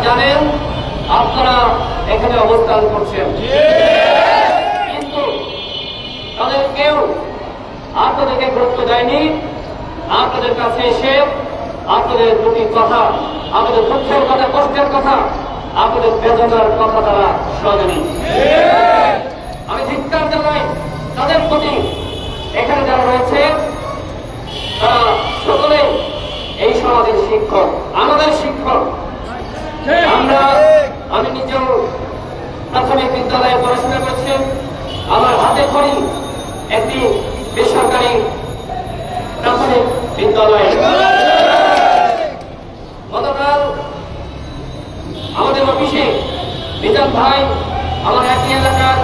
জানেন আপনারা এখানে অবস্থান করছেন, কিন্তু তাদের কেউ আপনাদেরকে গুরুত্ব দেয়নি। আপনাদের কাছে এসে আপনাদের দুটি কথা, আপনাদের দুঃখের কথা, কষ্টের কথা, আপনাদের বেদনার কথা তারা শোনেনি। আমি ধিক্কার জানাই তাদের প্রতি। এখানে যারা রয়েছে তারা সকলে এই সমাজের শিক্ষক, আমাদের শিক্ষক। আমি নিজেও প্রাথমিক বিদ্যালয়ে পড়াশোনা করছি। আমার হাতে খড়ি একটি বেসরকারি প্রাথমিক বিদ্যালয়ে। গতকাল আমাদের অফিসে বিধান ভাই আমার একই এলাকার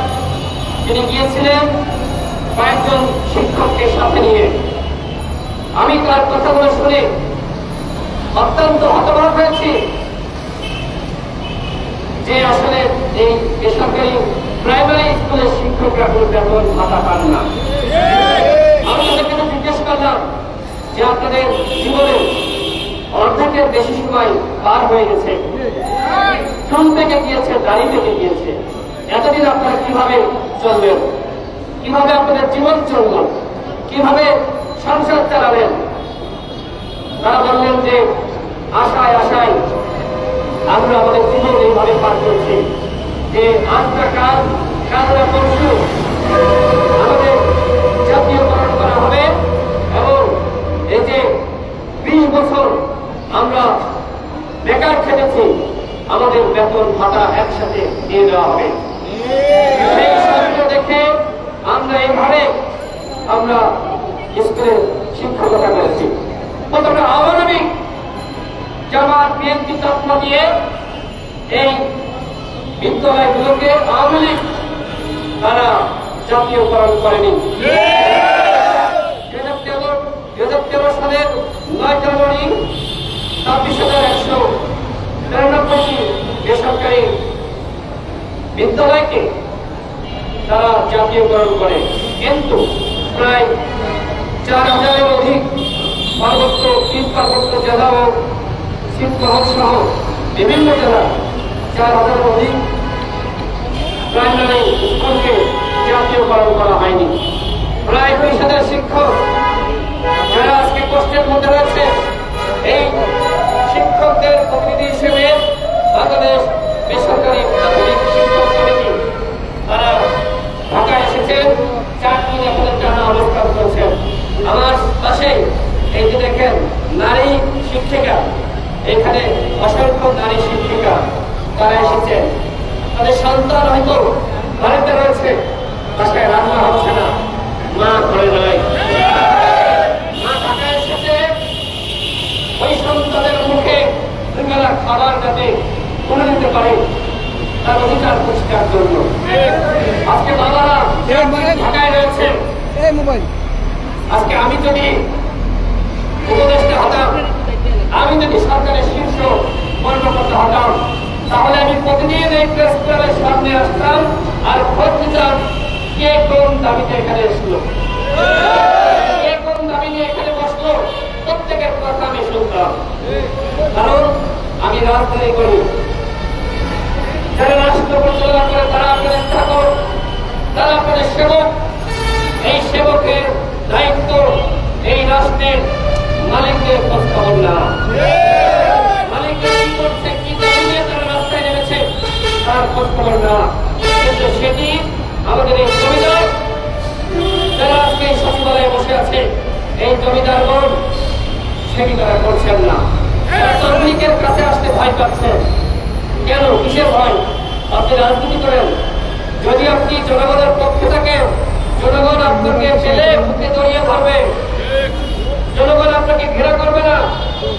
তিনি গিয়েছিলেন কয়েকজন শিক্ষককে সাথে নিয়ে। আমি তার কথাগুলো শুনে অত্যন্ত হতবাক হয়েছি যে আসলে এই বেসরকারি প্রাইমারি স্কুলের শিক্ষকরা কোনো বেতন ভাতা পান না। আমি তাদেরকে জিজ্ঞেস করলাম যে আপনাদের জীবনে অর্ধেকের বেশি সময় পার হয়ে গেছে, চুল পেকে গিয়েছে, দাড়ি পেকে গিয়েছে, এতদিন আপনারা কিভাবে চলবেন, কিভাবে আপনাদের জীবন চলল, কিভাবে সংসার চালাবেন? তারা বললেন যে আশায় আশায় আমরা আমাদের জীবন এইভাবে পার করছি যে আজটা কাল কালরা পরশু আমাদের জাতীয়করণ করা হবে এবং এই যে 20 বছর আমরা বেকার খেটেছি আমাদের বেতন ভাতা একসাথে দিয়ে দেওয়া হবে। সেই স্বপ্ন দেখে আমরা এইভাবে আমরা স্কুলে শিক্ষকতা করেছি। প্রথমে আওয়ামী লীগ, জামাত, বিএনপি তত্ত্ব দিয়ে এই বিদ্যালয়গুলোকে আওয়ামী লীগ তারা জাতীয়করণ করেনি। 2013 সালের 9 জানুয়ারি 26,193টি বেসরকারি বিদ্যালয়কে তারা জাতীয়করণ করে, কিন্তু প্রায় 4,000-এর অধিক পার্বত্য, পার্বত্য জেলা ও শীতমহল সহ বিভিন্ন জেলা 4,000-এর অধিক প্রাইমারি স্কুলকে জাতীয়করণ করা হয়নি। প্রায় 20,000 শিক্ষক যারা আজকে কষ্টের মধ্যে রয়েছে, এই শিক্ষকদের প্রতিনিধি হিসেবে বাংলাদেশ বেসরকারি প্রাথমিক শিক্ষক সমিতি তারা ঢাকায় এসেছেন, 4 দিন আপনাদের টানা অবস্থান করছেন। আমার পাশে এই যে দেখেন নারী শিক্ষিকা, এখানে অসংখ্য নারী শিক্ষিকা তারা এসেছেন। তাদের সন্তান হয়তো বাড়িতে রয়েছে, বাসায় রান্না হচ্ছে না, মা ঘরে নয়, মা ঢাকায় এসেছে ওই সন্তানের মুখে দুবেলা খাবার যাতে তুলে দিতে পারে তার অধিকার পুরস্কার জন্য। আজকে বাবারা ঢাকায় রয়েছে। আজকে আমি যদি উপদেষ্টা হতাম, আমি যদি সরকারের শীর্ষ কর্মকর্তা হতাম, তাহলে আমি প্রতিদিন এই প্রেস ক্লাবের সামনে আসতাম আর খোঁজ নিতাম কে কোন দাবিতে এখানে এসলো, কে কোন দাবি নিয়ে এখানে বসলো, প্রত্যেকের কথা আমি শুনতাম। কারণ আমি রাজধানী করি, যারা রাষ্ট্র পরিচালনা করে তারা আপনাদের ঠাকুর, তারা আপনাদের সেবক। এই সেবকের দায়িত্ব এই রাষ্ট্রের মালিকদের খোঁজ খবর না, মালিকদের কি করছে, কি দাবি নিয়ে তারা রাস্তায় নেমেছে তার খোঁজ খবর না। কিন্তু সেটি আমাদের এই জমিদার যারা আজকে এই সচিবালয়ে বসে আছে, এই জমিদারগণ সেটি তারা করছেন না। শ্রমিকের কাছে আসতে ভয় পাচ্ছেন। কেন, কিসের ভয়? আপনি রাজনীতি করেন, যদি আপনি জনগণের পক্ষে থাকেন, জনগণ আপনাকে পেলে বুকে জড়িয়ে ধরবে, জনগণ আপনাকে ঘেরা করবে না।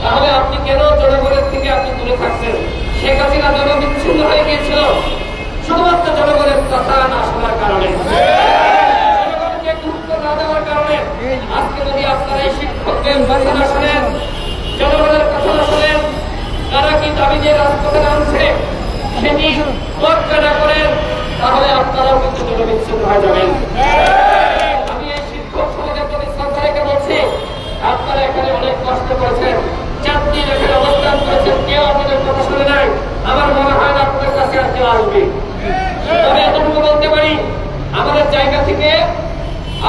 তাহলে আপনি কেন জনগণের থেকে আপনি দূরে থাকছেন? শেখ হাসিনা জনবিচ্ছিন্ন হয়ে গিয়েছিল শুধুমাত্র জনগণের কথা না শোনার কারণে, জনগণকে গুরুত্ব না দেওয়ার কারণে। আজকে যদি আপনারা এই শিক্ষকদের কথা না শোনেন, জনগণের কথা না শোনেন, তারা কি দাবি নিয়ে রাজপথে নামছে সেটি তোয়াক্কা না করেন, তাহলে আপনারাও কিন্তু জনবিচ্ছিন্ন হয়ে যাবেন। আমি এই শিক্ষক সমাজের প্রতি শ্রদ্ধা রেখে বলছি, আপনারা এখানে অনেক কষ্ট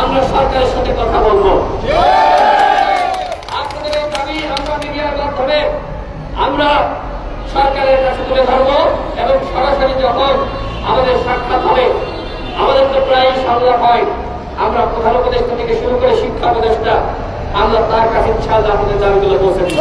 আমরা সরকারের সাথে কথা বলবো। আপনাদের এই দাবি আমরা মিডিয়ার মাধ্যমে আমরা সরকারের কাছে তুলে ধরবো এবং সরাসরি যখন আমাদের সাক্ষাৎ হবে, আমাদের তো প্রায় সংলাপ হয়, আমরা প্রধান উপদেষ্টা থেকে শুরু করে শিক্ষা উপদেষ্টা, আমরা তার কাছে ইনশাআল্লাহ আমাদের দাবিগুলো পৌঁছে দেব।